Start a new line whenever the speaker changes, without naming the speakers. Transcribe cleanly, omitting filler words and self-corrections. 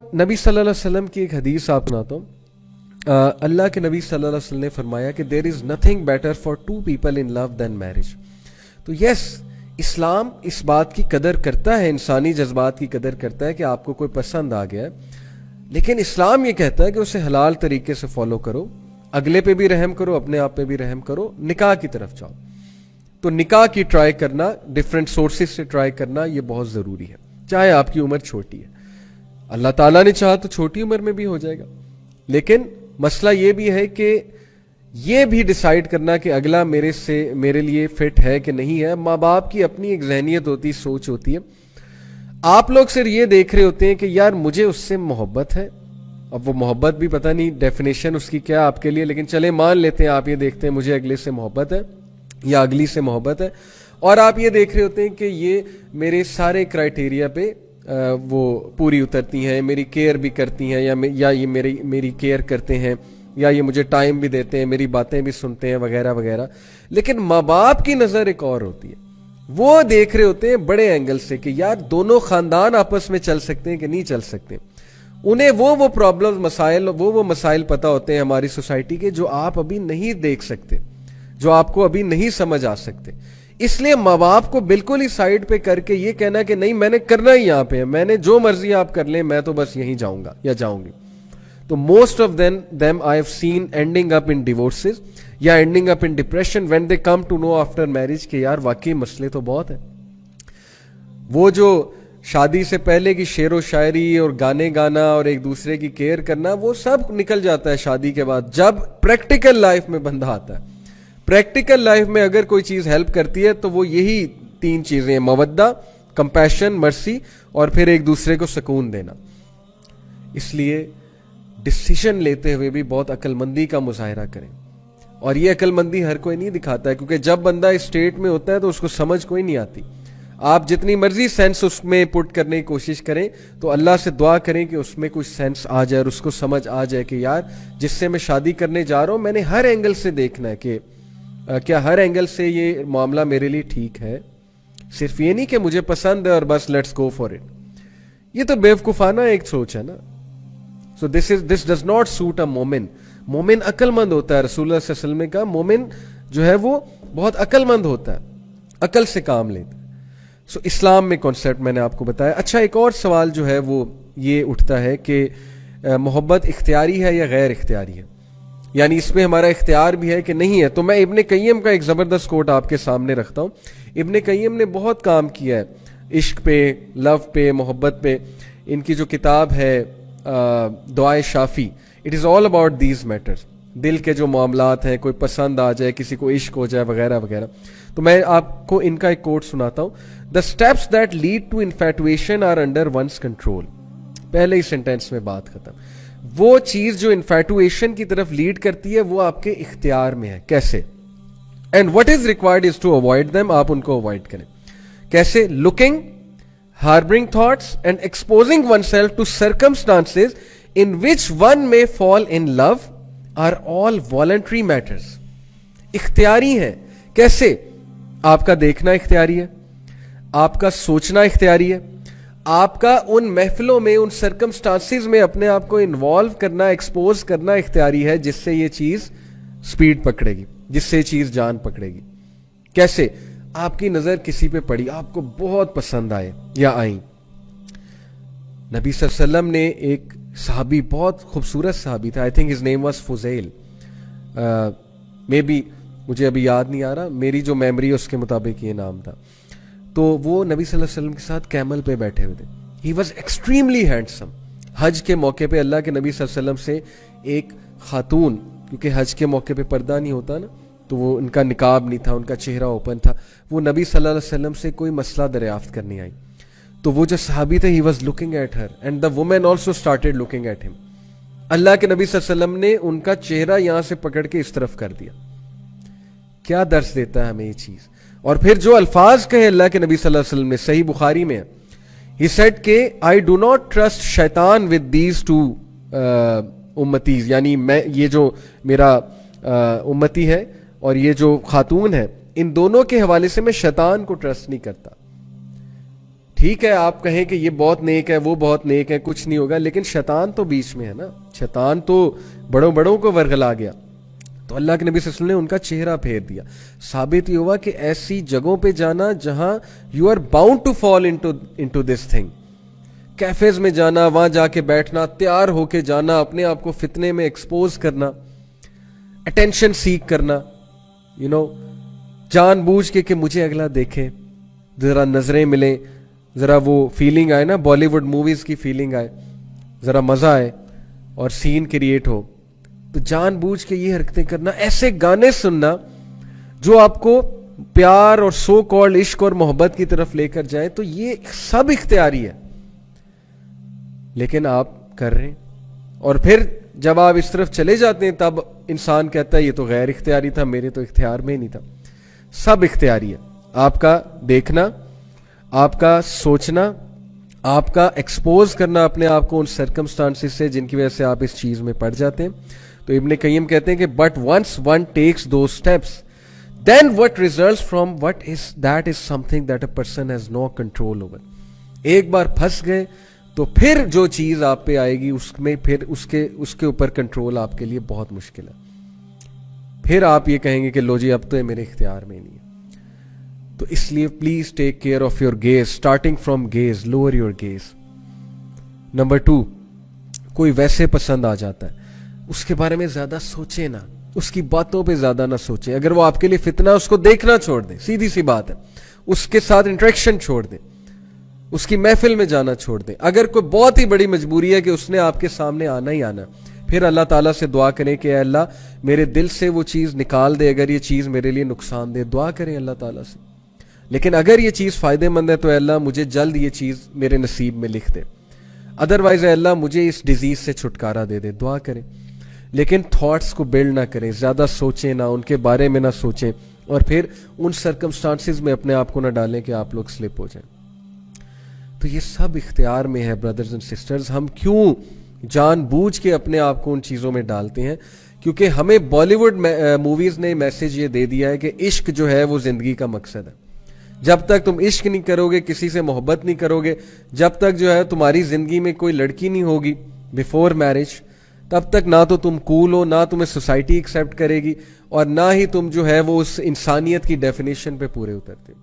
نبی صلی اللہ علیہ وسلم کی ایک حدیث آپ سناتا ہوں. اللہ کے نبی صلی اللہ علیہ وسلم نے فرمایا کہ there is nothing better for two people in love than marriage. تو یس، اسلام اس بات کی قدر کرتا ہے، انسانی جذبات کی قدر کرتا ہے کہ آپ کو کوئی پسند آ گیا ہے، لیکن اسلام یہ کہتا ہے کہ اسے حلال طریقے سے فالو کرو، اگلے پہ بھی رحم کرو، اپنے آپ پہ بھی رحم کرو، نکاح کی طرف جاؤ. تو نکاح کی ٹرائی کرنا، ڈفرینٹ سورسز سے ٹرائی کرنا، یہ بہت ضروری ہے، چاہے آپ کی عمر چھوٹی ہے. اللہ تعالیٰ نے چاہا تو چھوٹی عمر میں بھی ہو جائے گا، لیکن مسئلہ یہ بھی ہے کہ یہ بھی ڈیسائیڈ کرنا کہ اگلا میرے لیے فٹ ہے کہ نہیں ہے. ماں باپ کی اپنی ایک ذہنیت ہوتی، سوچ ہوتی ہے. آپ لوگ صرف یہ دیکھ رہے ہوتے ہیں کہ یار مجھے اس سے محبت ہے، اب وہ محبت بھی پتہ نہیں ڈیفینیشن اس کی کیا آپ کے لیے، لیکن چلے مان لیتے ہیں آپ یہ دیکھتے ہیں مجھے اگلے سے محبت ہے یا اگلی سے محبت ہے، اور آپ یہ دیکھ رہے ہوتے ہیں کہ یہ میرے سارے کرائٹیریا پہ وہ پوری اترتی ہیں، میری کیئر بھی کرتی ہیں، یا یہ میری کیئر کرتے ہیں، یا یہ مجھے ٹائم بھی دیتے ہیں، میری باتیں بھی سنتے ہیں، وغیرہ وغیرہ. لیکن ماں باپ کی نظر ایک اور ہوتی ہے، وہ دیکھ رہے ہوتے ہیں بڑے اینگل سے کہ یار دونوں خاندان آپس میں چل سکتے ہیں کہ نہیں چل سکتے. انہیں وہ پرابلم مسائل وہ مسائل پتہ ہوتے ہیں ہماری سوسائٹی کے جو آپ ابھی نہیں دیکھ سکتے، جو آپ کو ابھی نہیں سمجھ آ سکتے. اس لیے ماں باپ کو بالکل ہی سائڈ پہ کر کے یہ کہنا کہ نہیں میں نے کرنا ہی یہاں پہ ہے، میں نے جو مرضی آپ کر لیں، میں تو بس یہیں جاؤں گا یا جاؤں گی. تو most of them I have seen ending up in divorces یا ending up in depression when they come to know after marriage کہ یار واقعی مسئلے تو بہت ہیں. وہ جو شادی سے پہلے کی شعر و شاعری اور گانے گانا اور ایک دوسرے کی کیئر کرنا وہ سب نکل جاتا ہے شادی کے بعد، جب پریکٹیکل لائف میں بندہ آتا ہے. پریکٹیکل لائف میں اگر کوئی چیز ہیلپ کرتی ہے تو وہ یہی تین چیزیں ہیں: مودہ، کمپیشن، مرسی، اور پھر ایک دوسرے کو سکون دینا. اس لیے ڈیسیژن لیتے ہوئے بھی بہت عقل مندی کا مظاہرہ کریں، اور یہ عقل مندی ہر کوئی نہیں دکھاتا ہے، کیونکہ جب بندہ اس اسٹیٹ میں ہوتا ہے تو اس کو سمجھ کوئی نہیں آتی. آپ جتنی مرضی سینس اس میں پٹ کرنے کی کوشش کریں تو اللہ سے دعا کریں کہ اس میں کچھ سینس آ جائے اور اس کو سمجھ آ جائے کہ یار جس سے میں شادی کرنے جا رہا ہوں میں نے ہر اینگل سے دیکھنا ہے کہ کیا ہر اینگل سے یہ معاملہ میرے لیے ٹھیک ہے. صرف یہ نہیں کہ مجھے پسند ہے اور بس لیٹس گو فار اٹ. یہ تو بیوقوفانہ ایک سوچ ہے نا. سو دس ڈز ناٹ سوٹ اے مومن. مومن عقل مند ہوتا ہے. رسول اللہ صلی اللہ علیہ وسلم نے کہا مومن جو ہے وہ بہت عقل مند ہوتا ہے، عقل سے کام لیتا ہے. سو اسلام میں کانسیپٹ میں نے آپ کو بتایا. اچھا، ایک اور سوال جو ہے وہ یہ اٹھتا ہے کہ محبت اختیاری ہے یا غیر اختیاری ہے، یعنی اس میں ہمارا اختیار بھی ہے کہ نہیں ہے. تو میں ابن قیم کا ایک زبردست کوٹ آپ کے سامنے رکھتا ہوں. ابن قیم نے بہت کام کیا ہے عشق پہ، لو پہ، محبت پہ. ان کی جو کتاب ہے دعائے شافی، it is all about these matters. دل کے جو معاملات ہیں، کوئی پسند آ جائے، کسی کو عشق ہو جائے، وغیرہ وغیرہ. تو میں آپ کو ان کا ایک کوٹ سناتا ہوں. The steps that lead to infatuation are under one's control. پہلے ہی سینٹینس میں بات ختم. وہ چیز جو انفیٹویشن کی طرف لیڈ کرتی ہے وہ آپ کے اختیار میں ہے. کیسے؟ And what is required is to avoid them. آپ ان کو اوائڈ کریں. کیسے؟ Looking, harbouring thoughts and exposing one self to circumstances in which one may fall in love are all voluntary matters. اختیاری ہیں. کیسے؟ آپ کا دیکھنا اختیاری ہے، آپ کا سوچنا اختیاری ہے، آپ کا ان محفلوں میں، ان سرکمسٹانسز میں اپنے آپ کو انوالو کرنا، ایکسپوز کرنا اختیاری ہے، جس سے یہ چیز سپیڈ پکڑے گی، جس سے یہ چیز جان پکڑے گی. کیسے؟ آپ کی نظر کسی پہ پڑی، آپ کو بہت پسند آئے یا آئیں. نبی صلی اللہ علیہ وسلم نے ایک صحابی، بہت خوبصورت صحابی تھا، I think his name was Fuzail, may be مجھے ابھی یاد نہیں آ رہا، میری جو میموری ہے اس کے مطابق یہ نام تھا. تو وہ نبی صلی اللہ علیہ وسلم کے ساتھ کیمل پہ بیٹھے ہوئے تھے. He was extremely handsome. حج کے موقع پہ اللہ کے نبی صلی اللہ علیہ وسلم سے ایک خاتون، کیونکہ حج کے موقع پہ پردہ نہیں ہوتا نا، تو وہ ان کا نقاب نہیں تھا، ان کا چہرہ اوپن تھا. وہ نبی صلی اللہ علیہ وسلم سے کوئی مسئلہ دریافت کرنے آئی. تو وہ جو صحابی تھے، he was looking at her and the woman also started looking at him. اللہ کے نبی صلی اللہ علیہ وسلم نے ان کا چہرہ یہاں سے پکڑ کے اس طرف کر دیا. کیا درس دیتا ہے ہمیں یہ چیز. اور پھر جو الفاظ کہے اللہ کے نبی صلی اللہ علیہ وسلم نے، صحیح بخاری میں، ہی سیڈ کہ آئی ڈو ناٹ ٹرسٹ شیطان ود دیز ٹو امتیز، یعنی میں یہ جو میرا امتی ہے اور یہ جو خاتون ہے، ان دونوں کے حوالے سے میں شیطان کو ٹرسٹ نہیں کرتا. ٹھیک ہے آپ کہیں کہ یہ بہت نیک ہے وہ بہت نیک ہے, کچھ نہیں ہوگا, لیکن شیطان تو بیچ میں ہے نا, شیطان تو بڑوں بڑوں کو ورغلا گیا. تو اللہ کے نبی صلی اللہ علیہ وسلم نے ان کا چہرہ پھیر دیا. ثابت یہ ہوا کہ ایسی جگہوں پہ جانا جہاں you are bound to fall into this thing, cafes میں جانا, وہاں جا کے بیٹھنا, تیار ہو کے جانا, اپنے آپ کو فتنے میں ایکسپوز کرنا, اٹینشن سیک کرنا, جان بوجھ کے کہ مجھے اگلا دیکھے, ذرا نظریں ملیں, ذرا وہ فیلنگ آئے نا, بالی ووڈ موویز کی فیلنگ آئے, ذرا مزہ آئے اور سین کریٹ ہو. تو جان بوجھ کے یہ حرکتیں کرنا, ایسے گانے سننا جو آپ کو پیار اور سو کالڈ عشق اور محبت کی طرف لے کر جائیں, تو یہ سب اختیاری ہے, لیکن آپ کر رہے ہیں. اور پھر جب آپ اس طرف چلے جاتے ہیں تب انسان کہتا ہے یہ تو غیر اختیاری تھا, میرے تو اختیار میں ہی نہیں تھا. سب اختیاری ہے, آپ کا دیکھنا, آپ کا سوچنا, آپ کا ایکسپوز کرنا اپنے آپ کو ان سرکمسٹانسز سے جن کی وجہ سے آپ اس چیز میں پڑ جاتے ہیں. تو ابن قیم کہتے ہیں کہ but once one takes those steps then what results from what is that is something that a person has no control over. ایک بار پھنس گئے تو پھر جو چیز آپ پہ آئے گی اس میں پھر اس کے اوپر کنٹرول آپ کے لیے بہت مشکل ہے. پھر آپ یہ کہیں گے کہ لو جی اب تو یہ میرے اختیار میں نہیں ہے. تو اس لیے please take care of your gaze, starting from gaze, lower your gaze. Number 2, کوئی ویسے پسند آ جاتا ہے, اس کے بارے میں زیادہ سوچیں نہ, اس کی باتوں پہ زیادہ نہ سوچیں. اگر وہ آپ کے لیے فتنہ, اس کو دیکھنا چھوڑ دیں, سیدھی سی بات ہے. اس کے ساتھ انٹریکشن چھوڑ دیں, اس کی محفل میں جانا چھوڑ دیں. اگر کوئی بہت ہی بڑی مجبوری ہے کہ اس نے آپ کے سامنے آنا ہی آنا, پھر اللہ تعالیٰ سے دعا کریں کہ اے اللہ میرے دل سے وہ چیز نکال دے اگر یہ چیز میرے لیے نقصان دے. دعا کریں اللہ تعالیٰ سے. لیکن اگر یہ چیز فائدے مند ہے تو اے اللہ مجھے جلد یہ چیز میرے نصیب میں لکھ دے, ادروائز اے اللہ مجھے اس ڈیزیز سے چھٹکارا دے دے. دعا کریں, لیکن تھاٹس کو بلڈ نہ کریں, زیادہ سوچیں نہ, ان کے بارے میں نہ سوچیں, اور پھر ان سرکمسٹانسز میں اپنے آپ کو نہ ڈالیں کہ آپ لوگ سلپ ہو جائیں. تو یہ سب اختیار میں ہے برادرز اینڈ سسٹرز. ہم کیوں جان بوجھ کے اپنے آپ کو ان چیزوں میں ڈالتے ہیں؟ کیونکہ ہمیں بالی ووڈ موویز نے میسج یہ دے دیا ہے کہ عشق جو ہے وہ زندگی کا مقصد ہے. جب تک تم عشق نہیں کرو گے, کسی سے محبت نہیں کرو گے, جب تک جو ہے تمہاری زندگی میں کوئی لڑکی نہیں ہوگی بیفور میرج, تب تک نہ تو تم کول ہو, نہ تمہیں سوسائٹی ایکسیپٹ کرے گی, اور نہ ہی تم جو ہے وہ اس انسانیت کی ڈیفینیشن پہ پورے اترتے.